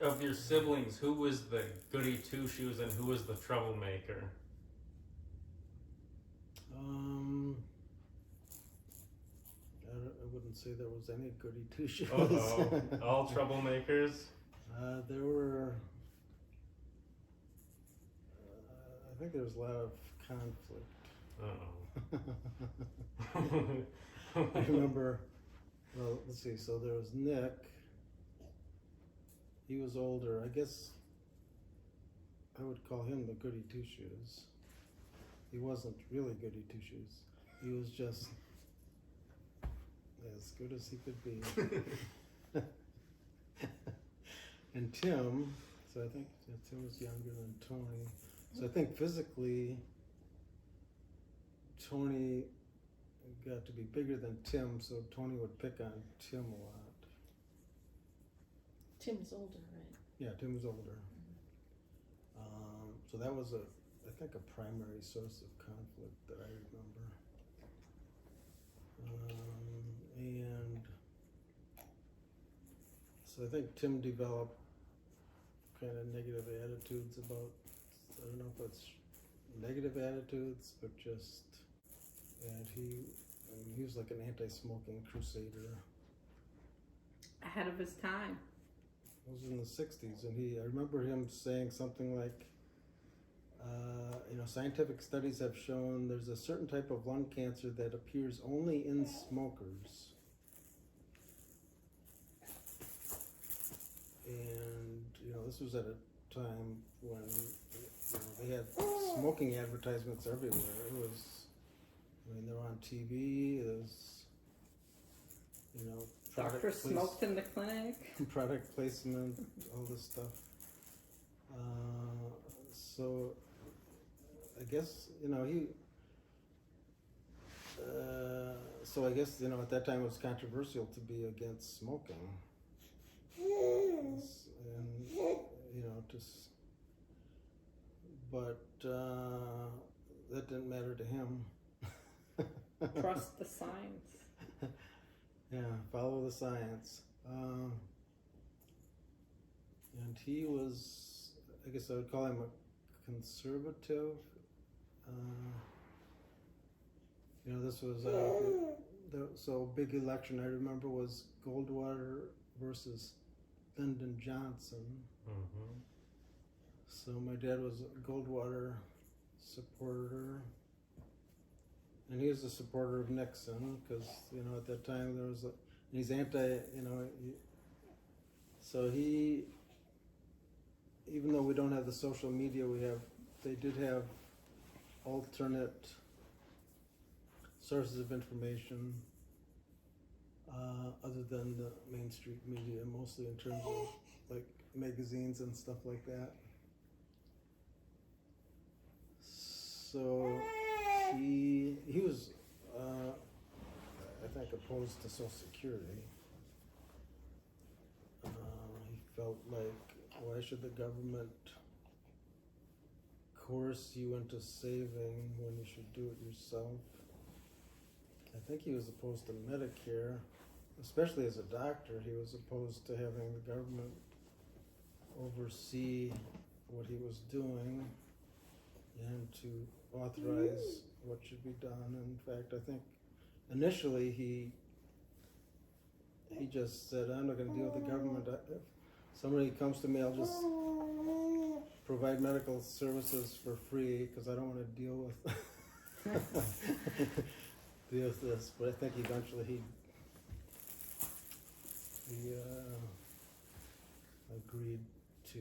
of your siblings, who was the goody two shoes and who was the troublemaker? I wouldn't say there was any goody two shoes. All troublemakers? There were. I think there was a lot of conflict. I remember. Well, let's see. So there was Nick. He was older. I guess I would call him the goody two shoes. He wasn't really goody two shoes. He was just as good as he could be. And Tim, so I think Tim was younger than Tony. So I think physically, Tony got to be bigger than Tim, so Tony would pick on Tim a lot. Tim's older, right? Yeah, Tim was older. So that was I think a primary source of conflict that I remember. And so I think Tim developed kind of negative attitudes about, I don't know if it's negative attitudes, but just, and he was like an anti-smoking crusader. Ahead of his time. It was in the 60s, and I remember him saying something like, scientific studies have shown there's a certain type of lung cancer that appears only in smokers. And, this was at a time when, they had smoking advertisements everywhere. It was, they were on TV, it was, Doctor smoked in the clinic. Product placement, all this stuff. So I guess, I guess, at that time it was controversial to be against smoking. And, but that didn't matter to him. Trust the science. Yeah, follow the science. And he was, I guess I would call him a conservative. This was so big election I remember was Goldwater versus Lyndon Johnson. Mm-hmm. So my dad was a Goldwater supporter, and he was a supporter of Nixon because at that time there was he's anti, so he, even though we don't have the social media they did have alternate sources of information other than the mainstream media, mostly in terms of like magazines and stuff like that. So he was I think opposed to Social Security. He felt like, why should the government coerce you into saving when you should do it yourself? I think he was opposed to Medicare, especially as a doctor. He was opposed to having the government oversee what he was doing and to authorize what should be done. In fact, I think initially he just said, I'm not going to deal with the government. If somebody comes to me, I'll just provide medical services for free because I don't want to deal with this. But I think eventually he agreed to